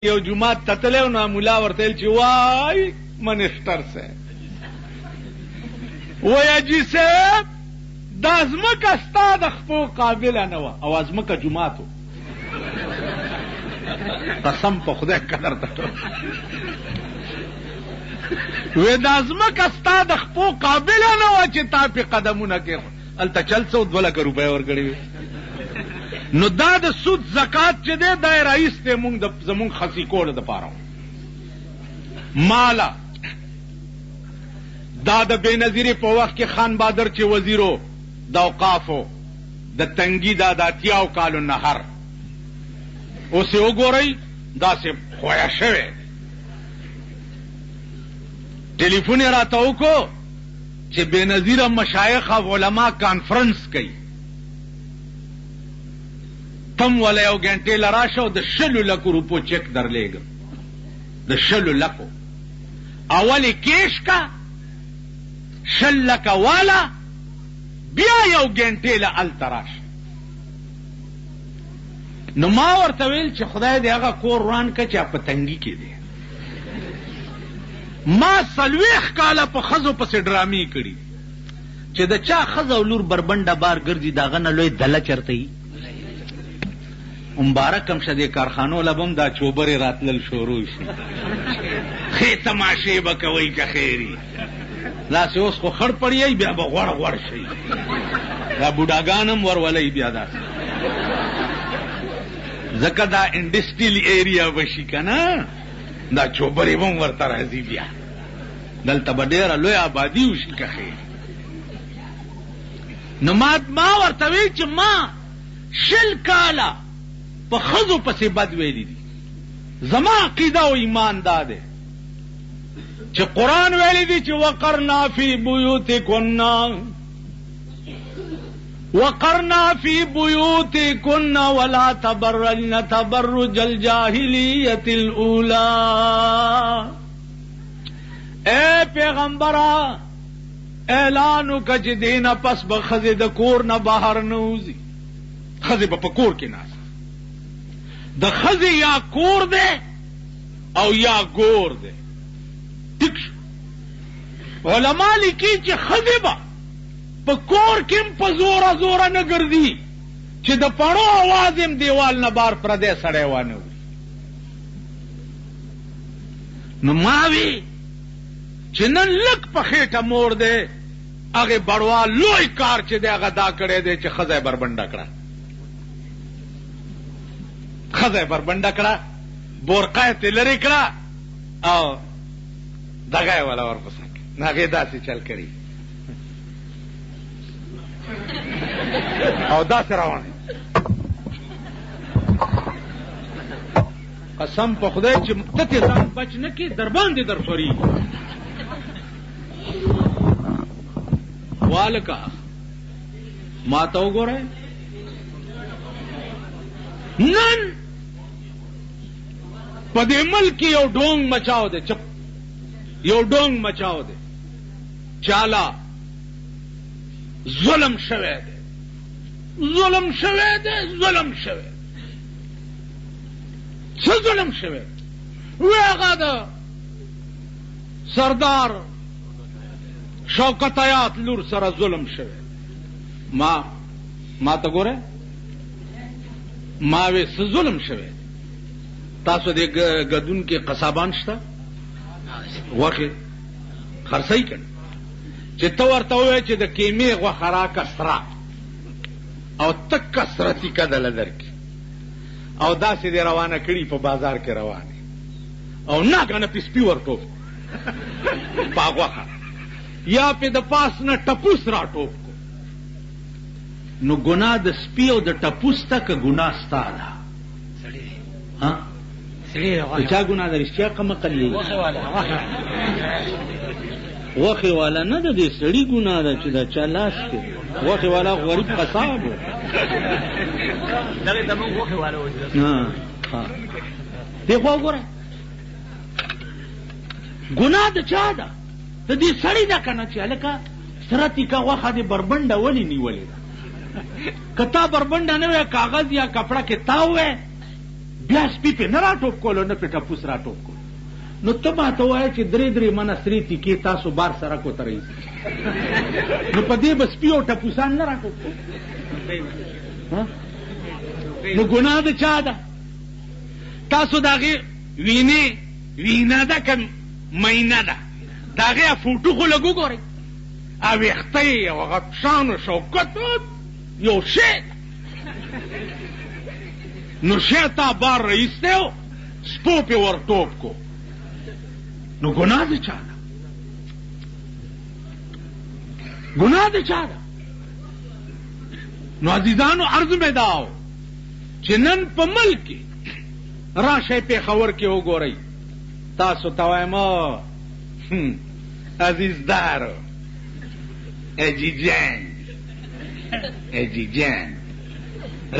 یو جمعات تتلی نو مولا ورته ویل چې وای منسټر صاحب وای اجي صاحب دا ځمکه ستا د خپو قابله نه وه او ځمکه جمعاتو قسم په خدای قدر ته وی دا ځمکه ستا د خپو قابله نه وه چې تا پې قدمونه کېښ هلته چل څه 2 لکه روپۍ ورکړې وي نو دا د سود زکات چې دی دا یې رایستی زمونږ خسي کولو دپاره مالا دا د بېنظیرې په وخت کې خان بهادر چې وزیرو د اوقافو د تنګي دا د 80 کالو نهر اوس یې وګورئ داسې خویه شوی ټلیفون یې راته وکړو چې بېنظیره مشایخ او علما کانفرنس کوي تم ولا یو ګنټې له راشه او د 100 لکو روپو چک درلیږم د 100 لکو اول یې کیش کا 100 لکه والا بیا یو ګنټې له هلته راشه نو ما ورته ویل چې خدای دې هغه کور وران که چې په تنګي کې دی ما 40 کاله په ښځو پسې ډرامې کړي چې د چا ښځه او لور بربنډه بار ګرځي د هغه نه لوی دله چرته وي مبارک هم شه دې کارخانو لبم دا چوبرې راتلل شروع شي ښې تماشې به کوئ که خیري داسې اوس خو خړ پړیئ بیا به غوړ غوړ شي دا بوډاګان هم ورولئ بیا داسې ځکه دا انډسټریل ایریا به شي که نه دا چوبرې به هم ورته راځي بیا دلته به ډېره لوی آبادي وشي که خیر نو ما ورته وی چې ما 20 کاله په ښځو پسې بد ویلي دي زما عقیده او ایمان دا دی چې قرآن ویلی دی چې وقرنا فی بیوتکن ولا تبرجن تبرج الجاهلیة الاولی اے پیغمبرا اعلان وکړه چې دینه پس به ښځې د کور نه بهر نه وځي ښځې به په کور کې ناست د ښځې یا کور دی او یا ګور دی ټیک شو علما لیکي چې ښځې به په کور کې هم په زوره زوره نه ګرځي چې د پړو اواز هم دیوال نه بار پردی سړی وانه وي نو ما وی چې نن لږ په خېټه مور دی هغې بړوال لوی کار چې دی هغه دا کړی دی چې ښځه یې بربنډه کړه ښځه یې بربنډه کړه بورقه یې ترې لرې کړه او دغه یې والا ورپسې نو هغې داسې چل کړي او داسې روانې قسم په خدای چې ته ترې ځان بچ نه کړې در باندې در خورېږي والکه ما ته وګورئ نن په دې ملک یو ډونګ مچاو دی چپ یو ډونګ مچاو دی چاله ظلم شوی دی ظلم شوی دی ظلم شوی څه ظلم شوی وی هغه د سردار شوکت آیات لور سره ظلم شوی ما ته ګوره ما وی څه ظلم شوی تاسو دې ګدون کې قصابان شته غوښې خرڅوي که چې ته ورته ووایې چې د کیمې غوښه راکه سره او تک کثرتي کدله درکړي او داسې دې روانه کړي په بازار کې روانې او ناګانه پې سپي ورټوپ په غوښه یا پې د پاس نه ټپوس راټوپ کو نو ګناه د سپي او د ټپوس ته که ګناه ستا ده چا ګناه ده رښتیا قمقل یې غوښې والا نه ده دې سړي ګناه ده چې د چا لاس کې غوښې والا غریب قصاب و دې خوا وګوره ګناه د چا ده د دې سړي ده که نه چې هلکه سره تیکه غوښه دې بربنډه ولې نیولې ده که تا بربنډه نه وی کاغذ یا کپړه کې تاو وی بیا سپي پې نه راټوپ کولو نه پې ټپوس راټوپ کولو. نو ته ما ته وایه چې 3 منه سرې تیکې تاسو بار سرکو ته رئیسي نو په دې به سپي او ټپوسان نه راټوپ کولو. نو ګناه د چا ده؟ تاسو د هغې وینه ده که مینه ده؟ د هغې فوټو خو لږ وګورئ، ویښته یې او هغه شان و شوکت یو شی نو شی تا بار رئیس دی و سپو پې ور ټوپ کو. نو ګناه د چا ده؟ ګناه د چا ده؟ نو عزیزانو عرض مې دا و چې نن په ملک کې راشئ پېښور کې وګورئ. تاسو ته وایم عزیزدارو اجی جان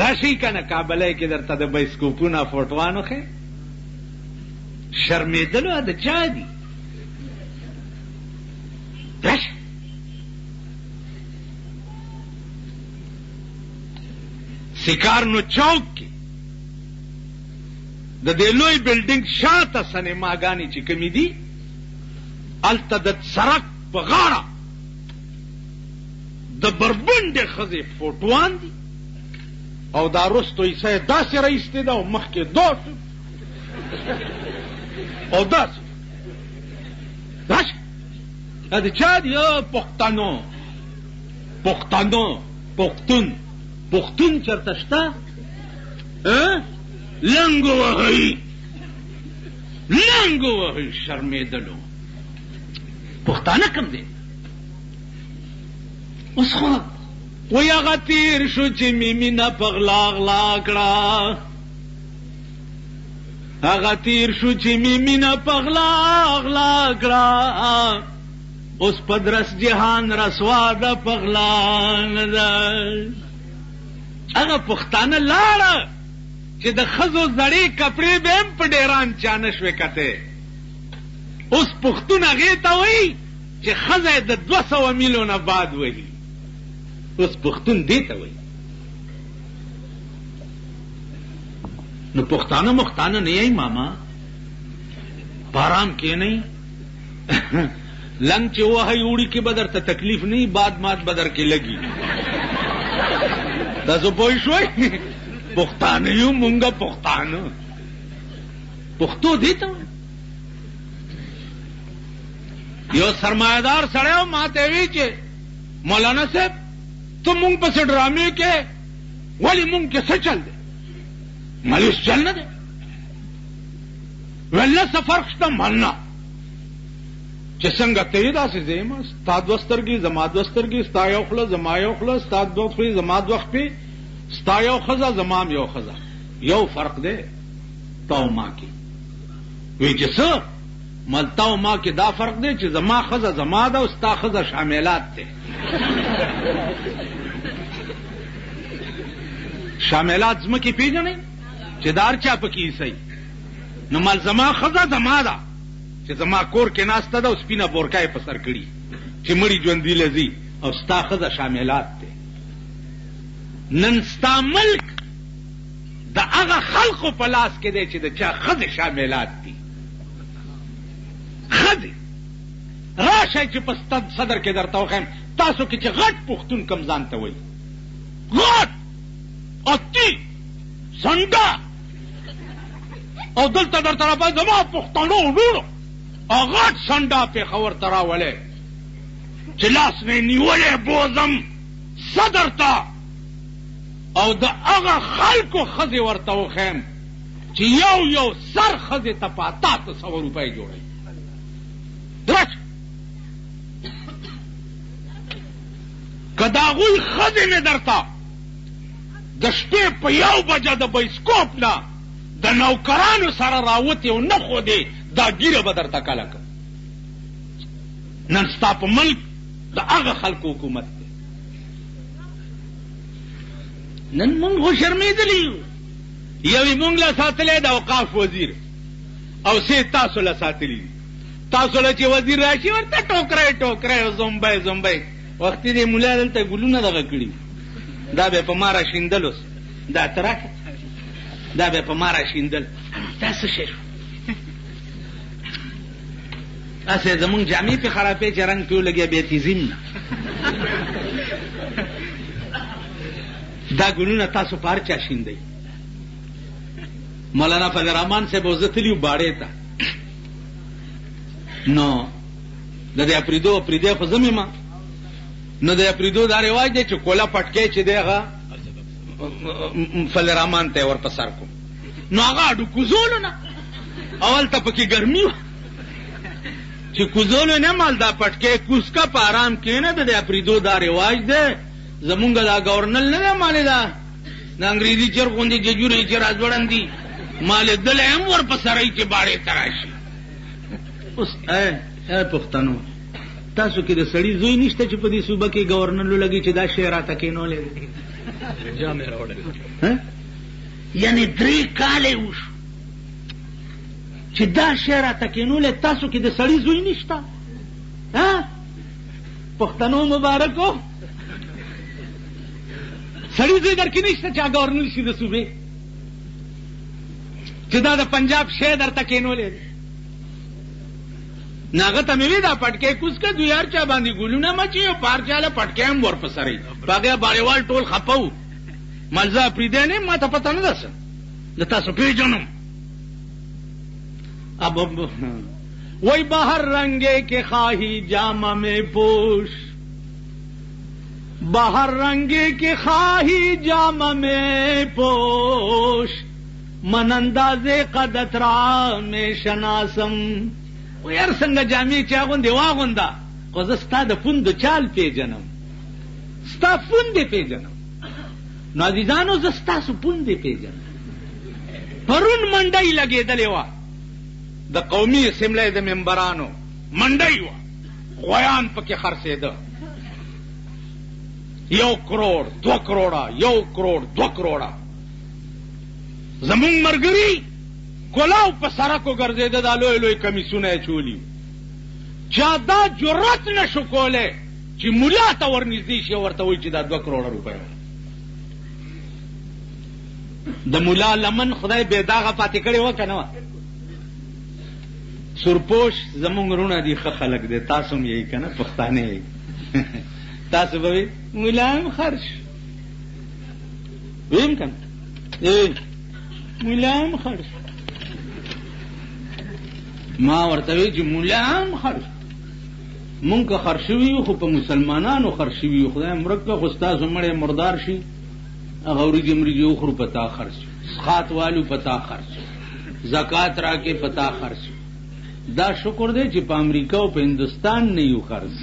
راشئ که نه کابلی کې درته د بایسکوپونه فوټوانو ښې شرمېدلو د چا دي؟ راشئ سیکارنو چوک کې د دې لوی بلډینګ شاته سینماګانې چې کومې دي هلته د سړک په غاړه د بربنډې ښځې فوټوان دي او دا رستو حصه یې داسې رایستې ده او مخکې داسې او داسې. راشه دا د چا دي؟ پښتنو پښتون چېرته شته؟ لنګ وهئ شرمېدلو. پښتانه کم دی؟ اوس خو وی هغه تېر شو چې مې مینه په غلا غلا کړه، هغه تېر شو چې مې مینه په غلا غلا کړه، اوس په درس جهان رسوا ده په غلا نه ده. هغه پښتانه لاړه چې د ښځو زړې کپړې به هم په ډیران چا نه شوې کتې. اوس پښتون هغې ته وایي چې ښځه یې د 200 میلو نه بعد وهي. اوس پښتون دې ته وایي. نو پښتانه نه یې ماما په آرام کښېنئ لنګ چې وهئ اوړي کې به درته تکلیف نه وي، باد مات به در کې لګي. تاسو پوه شوئ؟ پښتانه یو مونږه پښتانه پښتو دې ته وایي. یو سرمایهدار سړی و ما ته وی چې مولانا صاحب ته مونږ پسې ډرامې کې ولې مونږ کې څه چل دی؟ مالیس چل نه دی؟ ویل څه فرق شته؟ مننه چې څنګه ته یې داسې زه یم، ستا 2 سترګې زما 2 سترګې، ستا یو خوله زما یو خوله، ستا 2 خولې زما 2 خولې، ستا یو ښځه زما یو ښځه، یو فرق دی تا او ما کې. وی چې څه؟ مل تا او ما کې دا فرق دی چې زما ښځه زما ده او ستا ښځه شاملات دی. شاملات ځمکې پېژنئ چې دا هر چا پکې ایسئ. نو مل زما ښځه زما ده چې زما کور کې ناسته ده او سپینه بورکه یې په سر کړي چې مړي ژوندي لځي، او ستا ښځه شاملات دی. نن ستا ملک د هغه خلقو په لاس کې دی چې د چا ښځې شاملات دي. ښځې راشئ چې په صدر کې درته وښیم تاسو کې چې غټ پښتون کم ځان ته وایي، غټ اتی سنډه، او دلته درته راپاس زما پښتنو وروڼو غټ سنډه پېښور ته راولې چې لاس مې نیولې بوزم صدر ته، او د هغه خلکو ښځې ورته وښیم چې یو سر ښځې ته په 800 روپۍ جوړوي. درچ که د هغوی ښځې مې درته د شپې په 1 بجه د بایسکوپ نه د نوکرانو سره راوتې او نه ښودې، دا ګیره به درته کله کړم. نن ستا په ملک د هغه خلکو حکومت دی. نن مونږ خو شرمېدلي یو، یو یې مونږ له ساتلی د اوقاف وزیر او سې تاسو له ساتلي دي. تاسو له چې وزیر راشي ورته ټوکری زمبی وختي دې ملا دلته ګلونه دغه کړي، دا به په ما را شیندلوس دا ته راکړه دا به په ما راشیندل. دا څه شی شو؟ هسې زمونږ جامې پې خرابې چې رنګ پې ولګیا بیا تیزیم نه. دا ګلونه تاسو په هر چا شیندئ. مولانا فضل الرحمن صاحب وزه تلي و باړې ته، نو د دې اپریدو خو زه مېما، نو د اپریدو دا رواج دی چې کوله پټکی چې دی هغه فضل الرحمن ته ور په سر کو، نو هغه اډو کوزولو نه اول ته پکې ګرمي وه چې کوزولو نه مال دا پټکی کوزکه په آرام کښېنه. د دې اپریدو دا رواج دی. زمونږ دا گورنل نه دی مالې دا د انګریزي چر غوندې ججورې چې راځوړندي مالې دلی هم ور په سرئ چې باړې ته راشي. اوس پښتنو تاسو کې د سړي زوی نشته چې په دې صوبه کې گورنر لګي چې دا شی راته کېنولی دی؟ یعنې 3 کاله وشو چې دا شی راته کېنولی، تاسو کې د سړي زوی نشته؟ پښتنو مبارکو، سړي زوی در کې نشته چې گورنر شي د صوبې، چې دا د پنجاب شی درته کېنولی دی؟ ناغه ته مې وی دا پټکی کوزکه دوی هر چا باندې ګلونه مچي او پار چاله پټکی هم ور په سرئ. په هغې باړېوال ټول خفه و. ملزه اپریدی نه یم، ما ته پته نه ده څه، زه تاسو پېژنم. وی بهر رنگے کے خواہی جامہ میں پوش، بہر رنگے کے خواہی جامہ میں پوش، من انداز قدترا میں شناسم. و یار څنګه جامې چې اغوندې واغونده، خو زه ستا د پوندو چال پېژنم، ستا پوندې پېژنم. نو عزیزانو زه ستاسو پوندې پېژنم. پرون منډۍ لګېدلې وه د قومي اسمبلۍ د ممبرانو، منډۍ وه، غویان پکې خرڅېده. 1 کروڑ 2 کروڑه 1 کروڑ 2 کروڑه. زمونږ ملګري کلاو په سړکو ګرځېده، دا لوی لوی کمیسونه یې چولي. چا دا جرأت نه شو کولی چې ملا ته ورنږدې شي او ورته وایي چې دا 2 کروڑه روپۍ. د ملا لمن خدای بې داغه پاتې کړې وه که نه وه؟ سورپوش زمونږ رونه دي، ښه خلک دی، تاسو هم یې که نه پښتانه یې. تاسو به وایي ملا هم خرج ویم که نه، ملا هم خرج. ما ورته وی چې مولا هم خرج، مونږ که خرج شوي یو خو په مسلمانانو خرج شوي یو. خدای مرګ که خو ستاسو مړی مردار شي، هغه وریجې مریجې وخورو په تا خرج شو، سخات والو په تا خرج شو، زکات راکې په تا خرج شو. دا شکر دی چې په امریکا او په هندوستان نه یو خرج.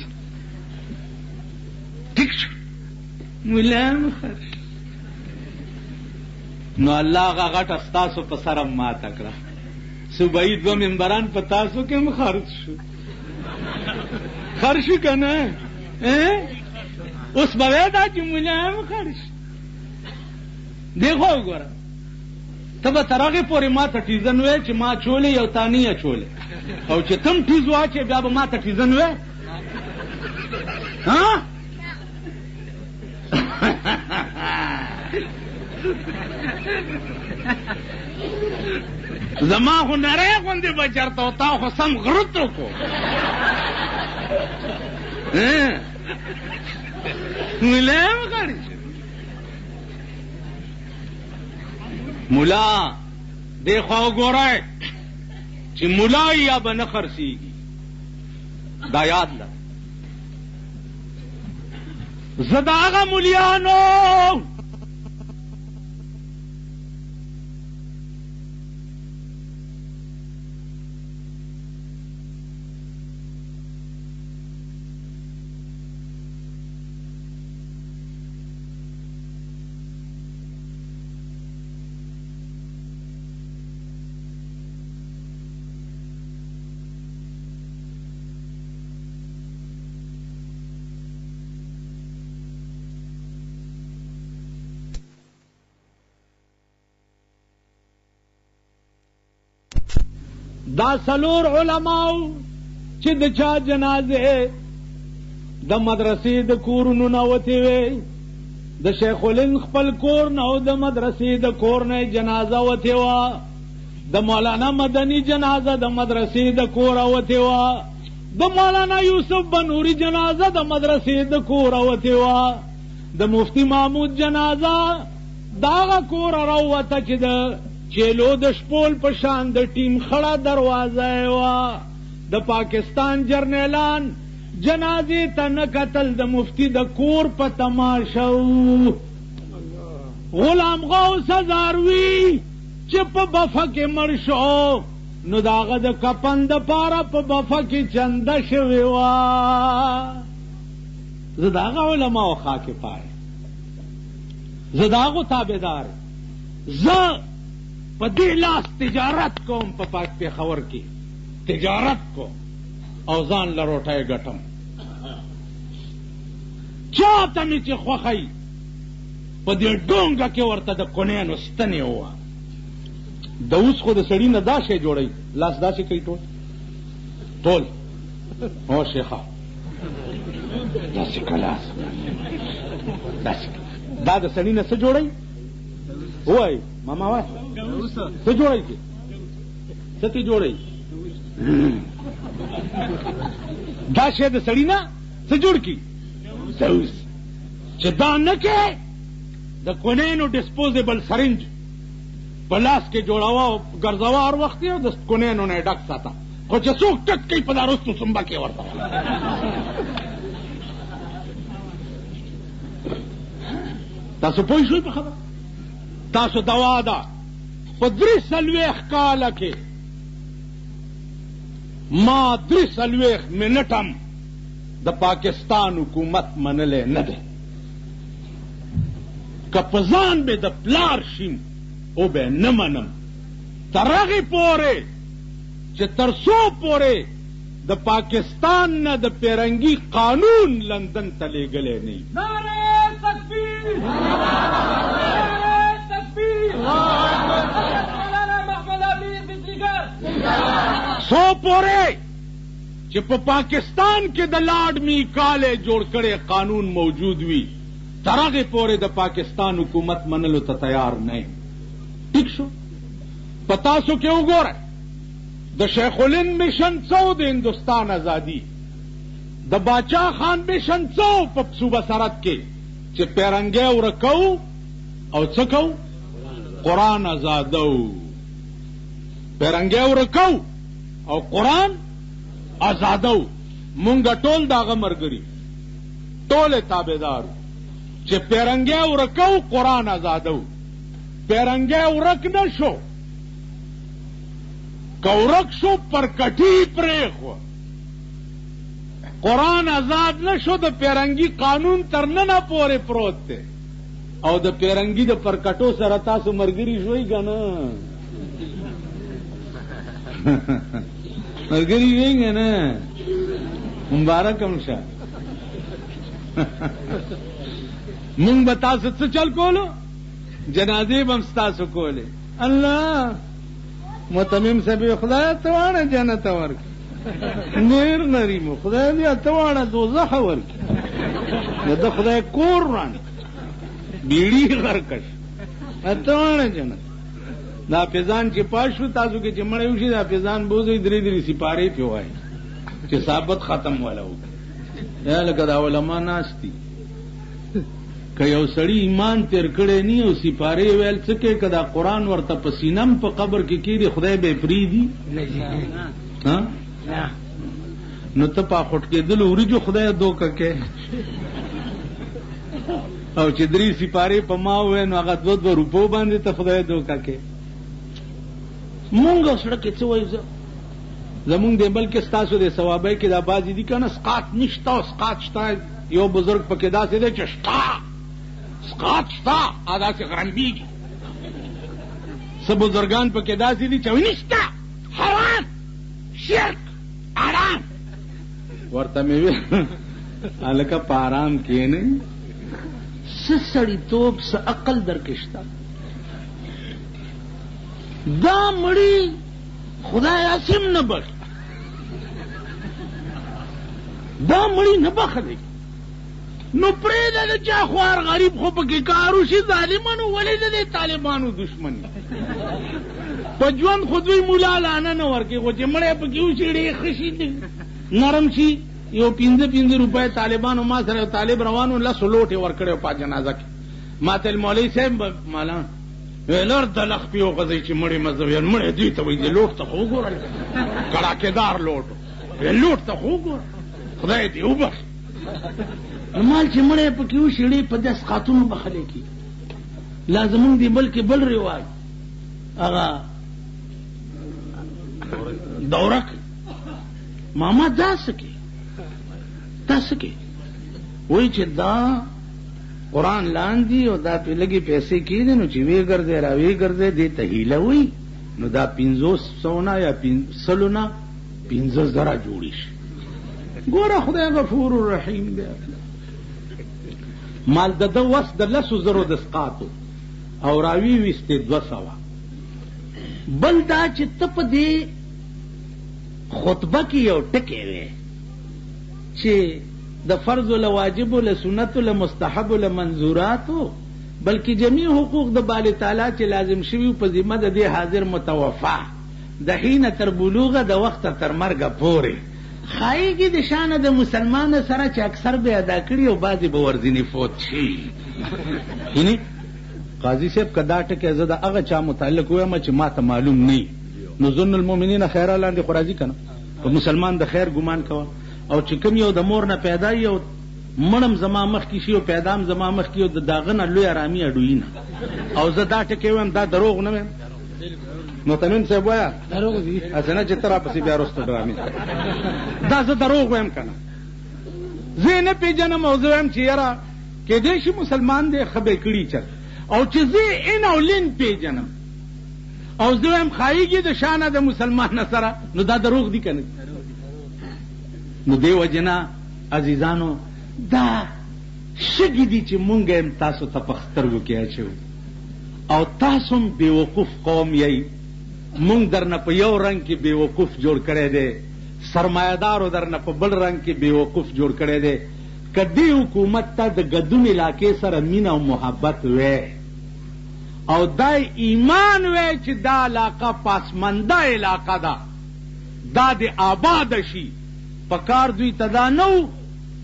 ټیک شو، مولا هم خرج. نو الله هغه غټه ستاسو په سره ماته کړه. صوبایي 2 ممبران په تاسو کې هم خرج شو. خرج شو که نه؟ اوس به وایې دا چې مولا هم خرج شو. دی خو وګوره، ته به تر هغې پورې ما ته ټیزن وایې چې ما چولې یو تا نه یې چولې، او چې ته هم ټیز واچې بیا به ما ته ټیزن وایې. زما خو نری غوندې به چېرته و، تا خو سم غرط وکړو. ملا هم خرج شو. ملا دی خوا وګورئ چې ملا یا به نه خرڅېږي، دا یاد لره. زه د هغه مولیانو دا سلور علماو چې د چا جنازه د مدرسې د کورونو نه وتې وې، د شیخ الهند خپل کور نه او د مدرسې د کور نه جنازه وتې وه، د مولانا مدني جنازه د مدرسې د کوره وتې وه، د مولانا یوسف بنوري جنازه د مدرسې د کوره وتې وه، د مفتی محمود جنازه داغه کوره راووته چې د چیلو د شپول په شان د ټیم خړه دروازه یې وه. د پاکستان جرنیلان جنازې ته نه کتل، د مفتی د کور په تماشا و. غلام غوث هزاروي چې په بفه کې مړ شو نو د هغه د کفن دپاره په بفه کې چنده شوې وه. زه د هغه علماو خاکې پای، زه د هغو تابعدار، زه په دې لاس تجارت کوم، په پېښور کې تجارت کوم او ځان له روټۍ ګټم. چاته مې چې خوښی په دې ډونګه کې ورته د کونینو ستنې ووه. د اوس خو د سړي نه دا شی جوړوي، لاس داسې کوي ټول او شیخه داسې کلاس داسې دا د سړي نه څه جوړوي؟ ووایي ماما وایي څه جوړوي کې څه ته جوړوي؟ دا شی د سړي نه څه جوړ کړي؟ دوس چې دا نه کې د کونینو ډسپوزیبل سرنج په لاس کې جوړاوه او ګرځوه هر وخت یې او د کونینو نه یې ډک ساته، خو چې څوک ټک کوي په دا رستو سنبه کې ورته تاسو پوه شوئ په خبره؟ تاسو دوا ده په 43 کاله کې ما 43 منټم د پاکستان حکومت منلی نه دی. که په ځان به د پلار شیم او به نه منم تر هغې پورې چې تر څو پورې د پاکستان نه د پیرنګي قانون لندن ته لیږلی نه وي. نعرې تکبیر، نعرې تکبیر، مولانا محمد امین بجلیګر. څو پورې چې په پاکستان کې د لارډ میکالې جوړ کړی قانون موجود وي تر هغې پورې د پاکستان حکومت منلو ته تیار نه یم. ٹھیک شو؟ په تاسو کې وګورئ د شیخ الهند مشن څو د هندوستان ازادي، د باچا خان مشن څو په صوبه سرحد کې چې پیرنګی ورکو او څه کو؟ قرآن ازادو. پیرنګی ورکو او قرآن ازادو. مونږ ټول د هغه ملګري ټول یې تابعدارو چې پیرنګی ورکو قرآن ازادو. پیرنګی ورک نه شو، که ورک شو پر کټي پرېښوه. قرآن آزاد نه شو، د پیرنګي قانون تر ننه پورې پروت دی او د پیرنګي د پرکټو سره تاسو ملګري شوئ که نه؟ ملګري شوئ که نه؟ مبارک هم شه. مونږ به تاسو څه چل کولو؟ جنازې به هم ستاسو کولې. الله متمم صاحب خدای ته واړه جنت ورکړي، نیر نریمو خدای بیا ته واړه دوزخ ورکړي، د خدای کور رانه بیړي غرکش ته واړه جنت. دا حافظان چې پاس شو تاسو کې چې مړی وشي د حافظان بوځئ 3 سپارې پې وایي چې ثابت ختم والا وکړي. یا لکه دا علما ناست دي، که یو سړی ایمان تیر کړی نی او سپارې ویل څه کې که دا قرآن ورته په سینم په قبر کې کېږي خدای به یې پرېږدي؟ نو ته په خوټ کېدلو وریجو خدای دوکه کې او چې 3 سپارې په ما ووایې نو هغه 2 روپو باندې ته خدای دوکه کې. مونږ سړک کې څه وایو؟ زمونږ دی بلکې ستاسو د ثوابۍ کې دا بعضې دي که نه سقاط نشته او سقاط شته. یو بزرګ پکې داسې دی چې شته سقاط شته داسې غرمبېږي. څه بزرګان پکې داسې دي چې نشته حرام شرک حرام. ورته مې ویل هلکه په حرام کښېنئ، څه سړیتوب څه عقل در کې شته. دا مړي خدای اسیم نه بخي، دا مړي نه بخلی. نو پرېږده د چا خوار غریب خو پکې کار وشي ظالمانو ولې د دې طالبانو دشمني په ژوند خو دوی مولا لانه نه ورکوي خو چې مړی پکې وشي ډېر ښه شي نرم شي یو 5 روپۍ طالبانو ما سره یو طالب روانو 10 لوټې ورکړی په جنازه کې ما ته مولوي صاحب مالا لر د لخ پې وغځئ چې مړی مذهبیان مړی دوی ته وایي لوټ ته خو وګوره کړاکېدار لوټ لوټ ته خو وګوره خدای دې وبخښي مال چې مړی پکې وشي ډېر په داسې خاتونو بخلی کي لا زمونږ دی بلکې بل رواج هغه دوره کوي ماما دا څه کې وایي چې دا قرآن لاندې او دا پې لږې پیسې کېدې نو چې وی ګرځې را وی ګرځې دې ته هیله وایي نو دا 500 نه یا 100 نه 15,000 جوړې شي ګوره خدای غفور الرحیم دی مال د ده وس د 10,000 د اسقاطو او راوي ویستې 200 بل دا چې ته په دې خطبه کې یو ټکی وی چې د فرض له واجب له سنت له مستحب له منظوراتو بلکې جميع حقوق د باری تعالی چې لازم شوي په ذمه د دې حاضر متوفا د حين تر بلوغه د وخت تر مرګه پورې خایګي د شان د مسلمان سره چې اکثر به ادا کړي او بعضي به ورځنی فوت شي یعنی قاضي صاحب کدا ټکه زه د هغه چا متعلق وایم چې ما ته معلوم نه نو ظن المؤمنین خیر لاندې خو راځي کنه په مسلمان د خیر ګمان کوه او چې کوم یو د مور نه پیدا یو مړم زما مخ کې شي او پیدام زما مخ کې او د داغه نه لوی آرامي اډوي نه او زه دا ټکه وایم دا دروغ نه وایم نو تمیم صاحب وایا دروغ دي اسنه چې تر پسې بیا وروسته ډرامې دا زه دروغ وایم کنه زه نه پیژنم او زه وایم چې یاره کېدای شي مسلمان دی خبرې کړي چر او چې زه ان او لین پیژنم او زه وایم خایګي د شانه د مسلمان سره نو دا دروغ دي کنه نو دی وجنا عزیزانو دا شګې دي چې مونږ هم تاسو ته په سترګو کې اچو او تاسو هم بیوقوف قوم یې مونږ درنه په یو رنګ کې بیوقوف جوړ کړی دی سرمایهدارو درنه په بل رنګ کې بیوقوف جوړ کړی دی که دې حکومت ته د ګدون علاقې سره مینه او محبت وی او دا ایمان وی چې دا علاقه پاسمانده علاقه ده دا د آباد شي پکار دوی تدا نو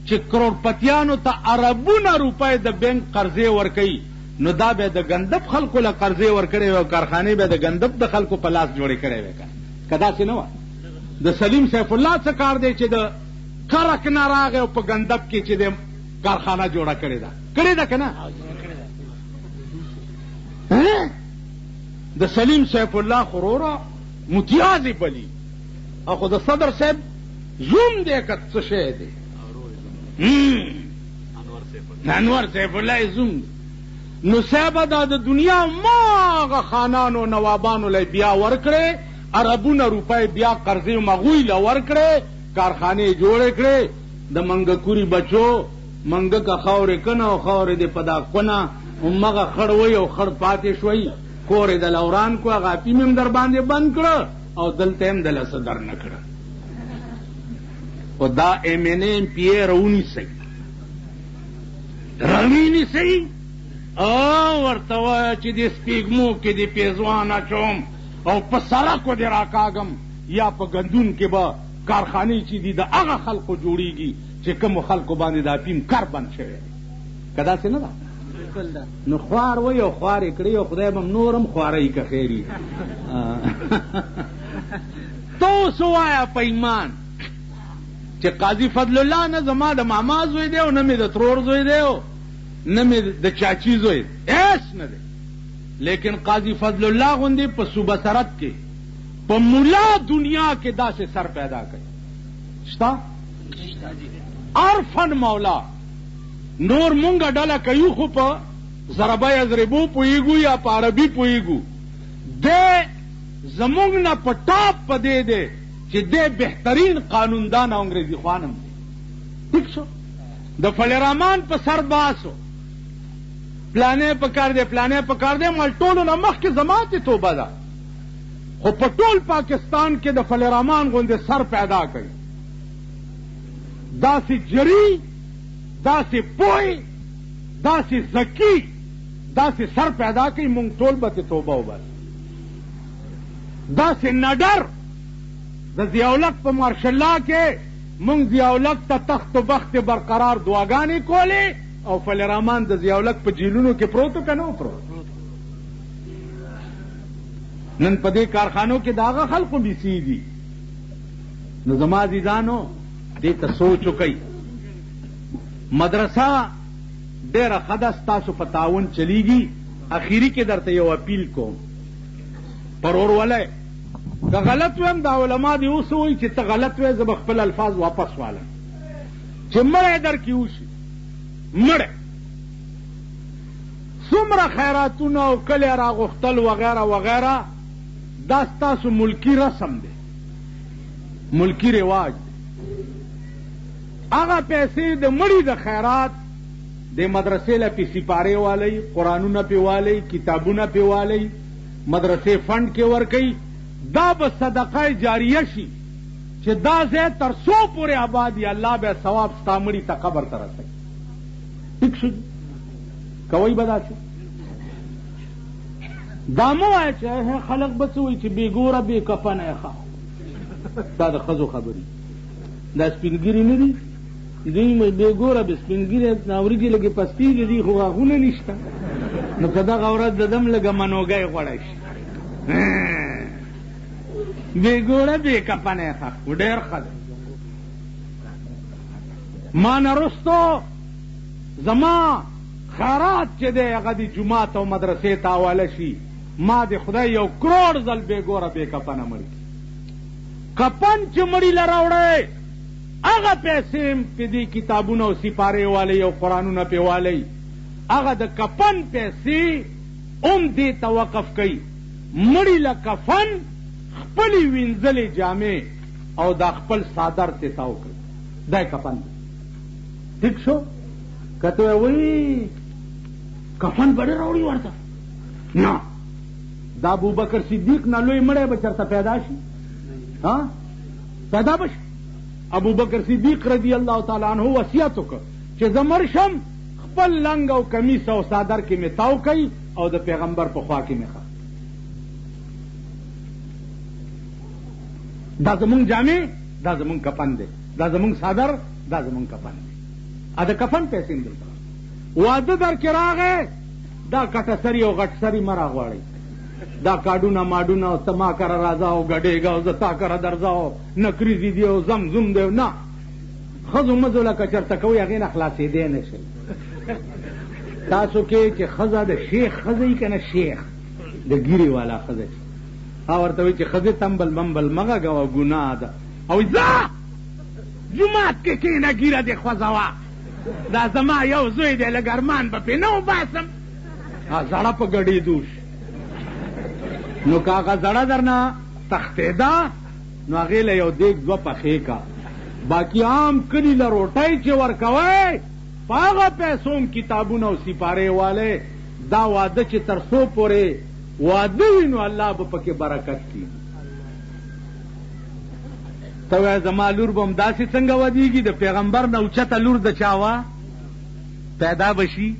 چې کروڑپتیانو ته اربونه روپۍ د بینک قرضې ورکوي نو دا به د ګندب خلکو له قرضې ورکړی وي او کارخانې به د ګندب د خلکو په لاس جوړې کړی وي که داسې نه وه د سلیم سیف الله څه کار دی چې د کرک نه راغی او په ګندب کې چې د کارخانه جوړه کړې ده که نه د سلیم سیف الله خروره متیازې بلی او خو د صدر صاحب زوم دی که څه شی دی انور سیف الله زوم دی نو صاحبه دا د دنیا ماغه خانانو نوابانو لی بیا ورکړې اربونه روپۍ بیا قرضې مغوی له ورکړې کارخانې جوړې کړې د منګکوري بچو منګکه خاورې کنه او خاورې دې په دا کونه همغه خړ وی او خړ پاتې شوی کور یې د لوران کو هغه اپیم هم در باندې بند کړه او دلته هم دله څه در نه کړه خو دا ایم این ایم پی ای راونیسئ او ورته وایه چې د سپېږمو کې د پیزوان اچوم او په سړکو دې راکاږم یا په ګندون کې به کارخانې چې دي د هغه خلکو جوړېږي چې کومو خلکو باندې د اپیم کار بند شوی که داسې نه ده نو خوار وی او خوار یې کړي او خدای به هم نور هم خوارئ که خیري ته اوس ووایه په ایمان چې قاضي فضل الله نه زما د ماما زوی دی او نه مې د ترور زوی دی نه مې د چاچی زوی هیڅ نه دی لیکن قاضي فضل الله غوندې په صوبه سرحد کې په ملا دنیا کې داسې سر پیدا کړي شته عرفن مولا نور مونږه ډله کوي خو په ضربه یضربو پوهېږو یا په عربي پوهېږو دی زمونږ نه په ټاپ په دی دی چې دی بهترین قانوندان او انګریزي خوان هم دی ټیک شو د فلرحمان په سر باسو پلانې پکار دی مال ټولو نه مخکې زما چې توبه ده خو په ټول پاکستان کې د فلرحمان غوندې سر پیدا کړي داسې جری داسې پوی داسې ذکی داسې سر پیدا کړي مونږ ټول به توبه وباسو. داسې نډر د ضیاءالحق په مارشالله کې مونږ ضیاءالحق ته تخت و بخت برقرار دعاګانې کولې او فل رحمان د ضیاءالحق په جیلونو کې پروتو که نه و پروت. نن په دې کارخانو کې د هغه خلقو بیسی دي. نو زما عزیزانو دې ته سوچ وکئ. مدرسه ډېره ښه ده، ستاسو په تعاون چلیږي. اخیری کې درته یو اپیل کوم پرورولئ، که غلط ویم دا علما دې اوس وایي چې ته غلط وی، زه به خپل الفاظ واپس والم. چې مړی در کې وشي مړی څومره خیراتونه او کلی راغوښتل وغیره وغیره دا ستاسو ملکی رسم دی، ملکی رواج دی. هغه پیسې د مړي د خیرات د مدرسې له پې سپارې والی، قرآنونه پې والی، کتابونه پې والی، مدرسې فنډ کې ورکوي. دا به صدقه جاریه شي چې دا ځای تر څو پورې آباد وي، الله به ثواب ستا مړي ته قبر ته رسوي. ټیک شو؟ کوئ به داسې؟ دا مه وایه چې خلک به څه وایي چې بې ګوره بې کفنه یې ښه. دا د ښځو خبرې دا سپینګیري نه دي. دوی بې ګوره بې سپینګیري ناورګي لږې پستېږي دي خو غاښونه نشته. نو په دغه ورځ د دم لږه منوګی غوړی شي. بې ګوره بې کفنه یې ښه ډېر ښه دی. ما نه رستو زما خیرات چې دی هغه د جومات او مدرسې ته حواله شي، ما د خدای 1 کروڑ ځل بې ګوره بې کفنه مړي. کفن چې مړي له راوړی هغه پیسې پې دې کتابونه او سپارې والی او قرآنونه پې والی، هغه د کفن پیسې هم دې ته وقف کوي. مړي له کفن خپلې وینځلې جامې او دا خپل څادر تې تاو کړي، دا یې کفن دی. ټیک شو؟ که ته وایي کفن به ډېر راوړي ورته، نه دا ابوبکر صدیق نه لوی مړی به چېرته پیدا شي؟ پیدا به شي. ابوبکر صدیق رضی الله تعالی عنہ وصیت وکړ چې زه مړ شم خپل لنګ او کمیس او څادر کې مې تاو کوي او د پیغمبر په خوا کې مې ښه. دا زمونږ جامې، دا زمونږ کفن دی، دا زمونږ څادر، دا زمونږ کفن دی. د کفن پیسې هم دلته واده در کې راغی، دا کټه سري او غټ سري مه راغواړئ. دا کاډونه ماډونه او ته ما کره راځه او ګډېږه او زه تا کره درځه او نکریزي دي او زمزم دی. نه، ښځو مزو لکه چېرته کوئ هغې نه خلاصېدی نه شئ. تاسو کې چې ښځه د شیخ ښځه وي که نه، شیخ د ګیرې والا ښځه چې ورته وایي چې ښځې تمبل ممبل مه غږوه ګناه ده، او ځه جومات کې کښېنه ګیره دې خوځوه، دا زما یو زوی دی لږ ارمان به پې نه وباسم. زړه په ګډېدو شي. نو که هغه زړه در نه تښتېده نو هغې له یو دیګ 2 پخې کا. باقي عام کلي له روټۍ چې ورکوئ په هغه پیسو هم کتابونه او سپارې والی. دا واده چې تر څو پورې واده وي نو الله به پکې برکت کړي. ته وایه زما لور به هم داسې څنګه ودېږي؟ د پیغمبر نه اوچته لور د چا وه پیدا به شي؟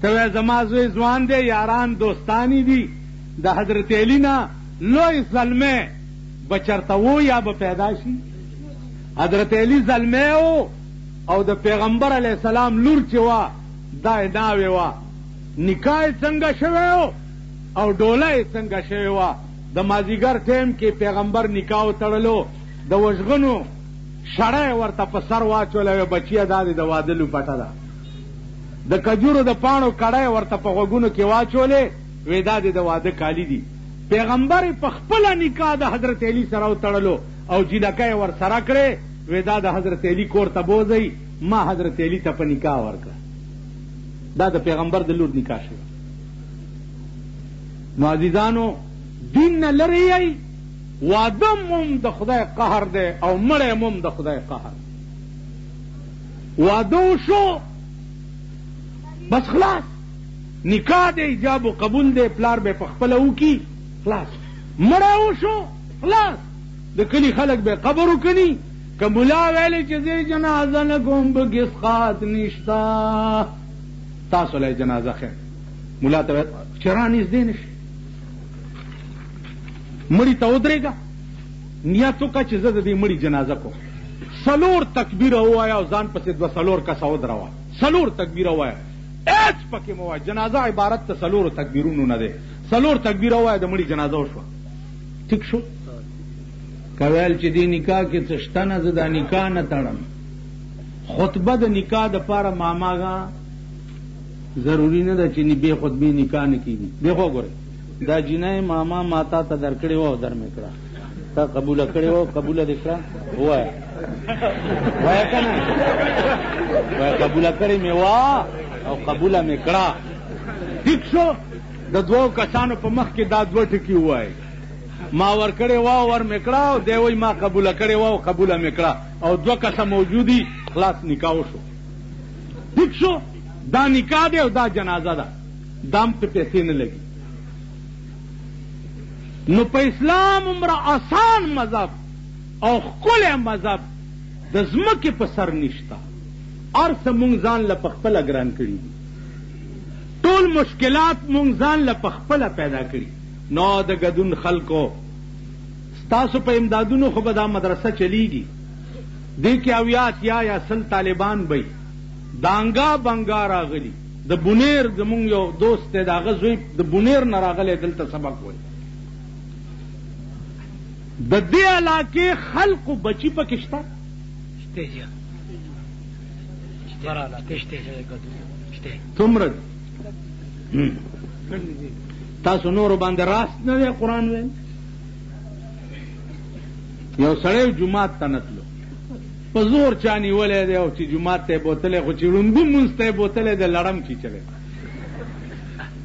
ته وایه زما زوی ځوان دی، یاران دوستانی دي، د حضرت علی نه لوی زلمی به چېرته و یا به پیدا شي؟ حضرت علی زلمی و او د پیغمبر علیه السلام لور چې وه دا یې ناوې وه. نکاح یې څنګه شوی و او ډوله یې څنګه شوې وه. د مازدیګر ټیم کې پیغمبر نکاح وتړلو، د وژغنو شړی ورته په سر واچولی، بچیه دا د واده لوپټه ده. د کجورو د پاڼو کړی ورته په غوږونو کې واچولې، وی دا د واده کالی دي. پیغمبر په خپله نکاح د حضرت علی سره وتړلو او جینکه یې ورسره کړې، وی دا د حضرت علی کور ته بوځئ، ما حضرت علی ته په نکاح ورکړه. دا د پیغمبر د لور نکاح شوه. نو عزیزانو دین نه لرې یئ، واده هم د خدای قهر دی او مړی هم د خدای قهر. واده وشو بس خلاص، نکاح دی ایجاب و قبول دی، پلار به پخپله وکي خلاص. مړی وشو خلاص، د کلي خلک به قبر وکني، که ملا ویلی چې زه جنازه نه کوم به ګسخات نشته تاسو له جنازه خیر ملا ته چې را نږدې نه شي مړي ته ودرېږه نیت وکړه چې زه د دې مړي جنازه کوم 4 تکبیره ووایه او ځان پسې 2-4 کسه ودروه 4 تکبیره ووایه هېڅ پکې مه وایه جنازه عبارت ته 4 تکبیرونو نه دی 4 تکبیره ووایه د مړي جنازه وشوه ټیک شو که ویل چې دې نکاح کې څه شته نه زه دا نکاح نه تړم خطبه د نکاح دپاره ماماغه ضروري نه ده چې بې خطبې نکاح نه کېږي دیخوا ګورئ دا جنۍ ماما ماتا ته در کړې وه او در مې کړه تا قبوله کړې وه قبوله دې کړه ووایه وایه که نه وایه قبوله کړې مې وه او قبوله مې کړه ټیک شو د 2 کسانو په مخ کې دا 2 ټکي ووایي ما ور کړې وه ور مې کړه او دی وایي ما قبوله کړې وه او قبوله مې کړه او 2 کسه موجودي خلاص نکاح وشو ټیک شو دا نکاح دی او دا جنازه ده دام پې پیسې نه لګي نو په اسلام عمره آسان مذهب او ښکلی مذهب د ځمکې په سر نشته هر څه مونږ ځان له په خپله ګران کړي دي ټول مشکلات مونږ ځان له په خپله پیدا کړي نو د ګدون خلکو ستاسو په امدادونو خو به دا مدرسه چلیږي دې کې 80 طالبان بی دانګا بنګا راغلي د بونیر زمونږ یو دوست دی د هغه زوی د بونیر نه راغلی دلته سبق وایي د دې علاقې خلقو بچی پکې شته څومره تاسو نورو باندې راست نه دی قرآن ویل یو سړی جومات ته نه تلو په زور چا نیولی دی او چې جومات ته یې بوتلی خو چې ړومبي مونځ ته یې بوتلی دی لړم چیچلی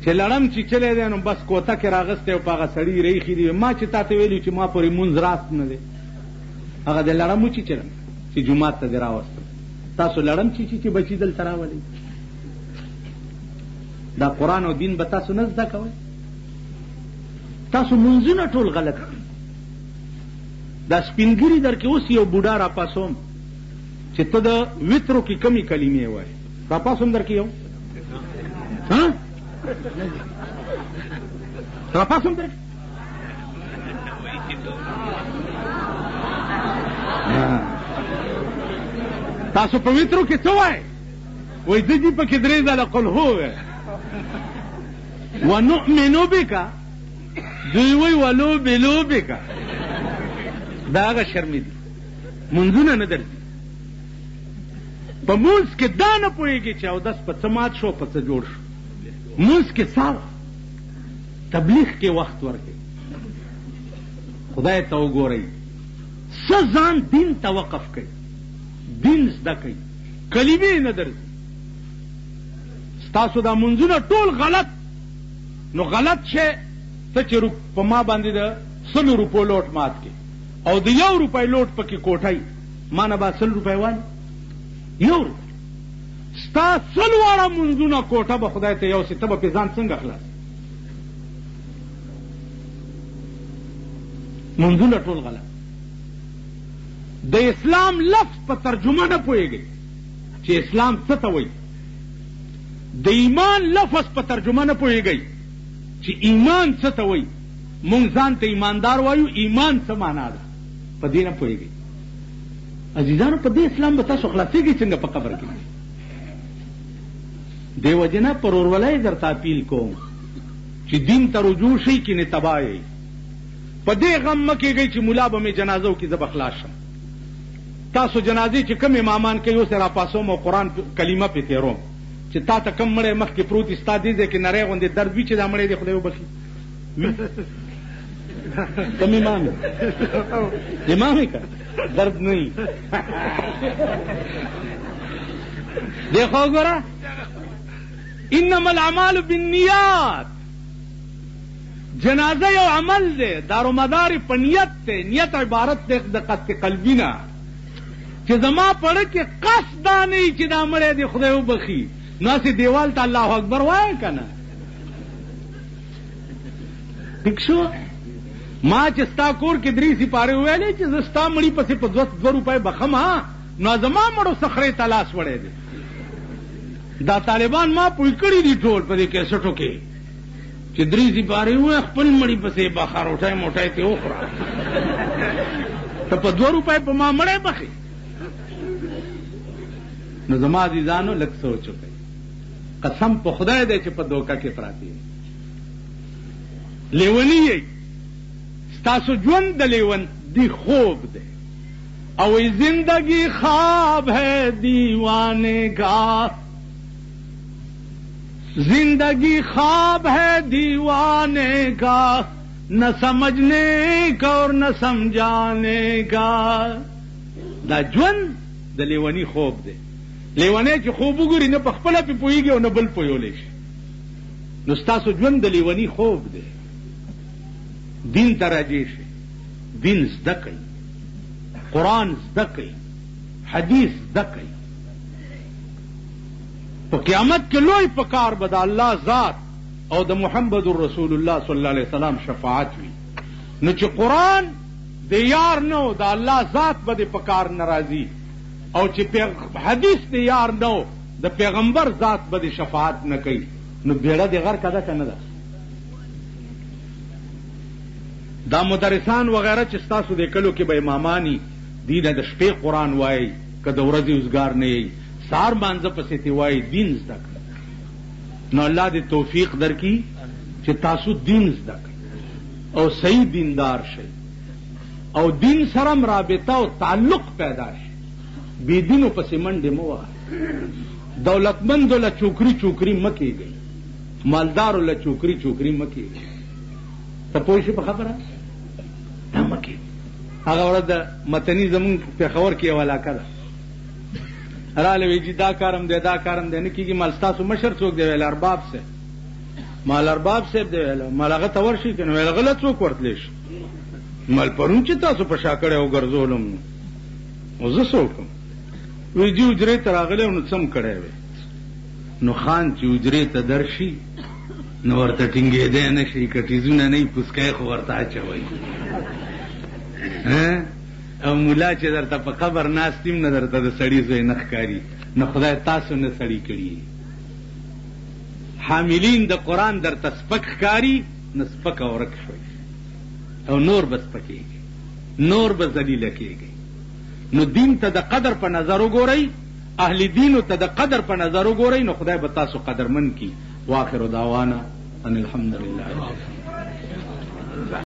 چې لړم چیچلی دی نو بس کوته کې راغستی او په هغه سړي ریښي دي ما چې تا ته ویلي چې ما پورې مونځ راست نه دی هغه د لړم وچیچلم چې جومات ته دې راوستم تاسو لړم چیچي چې بچي دلته راولئ دا قرآن او دین به تاسو نه زده کوئ تاسو مونځونه ټول غلط دي دا سپینګري در کې اوس یو بوډا راپاسوم چې ته د وترو کې کمی کلمې وایې راپاسوم در کې یو راپاسوم در کې تاسو په وترو کې څه وایې وایي زه دې پکې 3 ځله قل هو وایې ونؤمنو بک دوی وایي ولوبلو بک دا هغه شرمې دي منځونه نه درځي په مونځ کې دا نه پوهېږي چې اودس په څه مات شو په څه جوړ شو مونځ کې ساوه تبلیغ کې وخت ورکړي خدای ته وګورئ څه ځان دین ته وقف کوي دین زده کوي کلمې نه درځي ستاسو دا منځونه ټول غلط نو غلط شی ته چې په ما باندې د 100 روپو لوټ مات کې او د 1 روپۍ لوټ پکې کوټۍ ما نه به 100 روپۍ واني 1 روپۍ ستا 100 واړه منځونه کوټه به خدای ته یوسې ته به پې ځان څنګه خلاص منځونه ټول غلط د اسلام لفظ په ترجمه نه پوهېږئ چې اسلام څه ته وایي د ایمان لفظ په ترجمه نه پوهېږئ چې ایمان څه ته وایي مونږ ځان ته ایماندار وایو ایمان څه معنا ده په دې نه پوهېږئ عزیزانو په دې اسلام به تاسو خلاصېږئ څنګه په قبر کې دې وجې نه پر ورولۍ درته اپیل کوم چې دین ته رجوع شئ کې نه تباه یئ په دې غم مه کېږئ چې ملا به مې جنازه وکړي زه به خلاص شم تاسو جنازې چې کوم امامان کوي اوس یې راپاسوم او قرآن کلمه پې تېروم چې تا ته کم مړی مخکې پروت وي ستا دې ځای کې نری غوندې درد وي چې دا مړی دی خدای وبخي کم امام امام کا درد نہیں دیکھو گورا انما الاعمال بالنیات جنازه یو عمل دی دار و مدار په نیت دی نیت عبارت دی د قصد قلبی نه چې زما پړه کې قصد دا نه وي چې دا مړی دی خدای وبخي نو هسې دیوال ته الله اکبر وایه که نه ټیک شو ما چې ستا کور کې 3 سپاره ویلې چې زه ستا مړي پسې په 2 روپۍ بخم ها نو زما مړو صخرې ته لاس وړی دی. دا طالبان ما پوی کړي دي ټول په دې کیسټو کې چې 3 سپاره وې خپل مړي پسې بخا روټۍ موټۍ ته وخوره ته په 2 روپۍ په ما مړی بخې. نو زما عزیزانو لږ سوچ وکړئ. قسم په خدای دی چې په دوکه کې پراتی لیونی یې ستاسو ژوند د لیون دی خوب دی او زندگی خواب ہے دیوانے کا زندگی خواب ہے دیوانے کا نہ سمجھنے کا اور نہ سمجھانے کا. دا ژوند د لیونی خوب دی. لیونی چې خوب وګوري نه په خپله پې پوهېږي او نه بل پوهولی شي. نو ستاسو ژوند د لیوني خوب دی. دین ته راجع شئ، دین زده کئ، قرآن زده کئ، حدیث زده کئ. په قیامت کې لوی پکار به د الله ذات او د محمد رسول الله صلی الله علیه وسلم شفاعت وي. نو چې قرآن د یار نه و د الله ذات به د پکار ناراضي او چې حدیث د یار نه و د پیغمبر ذات به د شفاعت نه کوي نو بیړه د غر کده که نه ده. دا مدرسان وغیره چې ستاسو د کلو کې به امامانی دی د شپې قرآن وایي که د ورځې اوزګار نه یي سهار مانځه پسې تې وایي دین زده کړه. نو الله دې توفیق درکړي چې تاسو دین زده کړئ او صحیح دیندار شئ او دین سره رابطه او تعلق پیدا شي. بې دینو پسې منډې مه وهه. دولتمندو له چوکري چوکري مه کېږئ، مالدارو له چوکري چوکري مه کېږئ. ته پوه شې په خبره؟ دا مه کېږئ. هغه ورځ د متني زمونږ پېښور کې یوه علاقه ده راله وی چې دا کارم دی دا کارم دی نه کېږي. مال ستاسو مشر څوک دی؟ ویل ارباب صاحب. مال ارباب صاحب دی. ویل مال هغه ته ورشي که نه؟ ویل هغه له څوک ورتلی شي؟ مال پرون چې تاسو په شا کړی وګرځولم نو زه څه وکړم؟ وی جی حجرې ته راغلی نو څه م کړی وی؟ نو خان چې حجرې ته درشي نو ورته ټینګېدی نه شي، کټیزونه نه وي پوسکی خو ورته اچوئ. او ملا چې درته په قبر ناست یم نه درته د سړي زوی نه ښکاري. نه خدای تاسو نه سړي کړي. حاملین د قرآن درته سپک ښکاري نه سپکه ورک شوئ او نور به سپکېږي، نور به ذلیله کېږي. نو دین ته د قدر په نظر وګورئ، اهل دینو ته د قدر په نظر وګورئ، نو خدای به تاسو قدرمن کي. واخر دعوانا ان الحمد لله.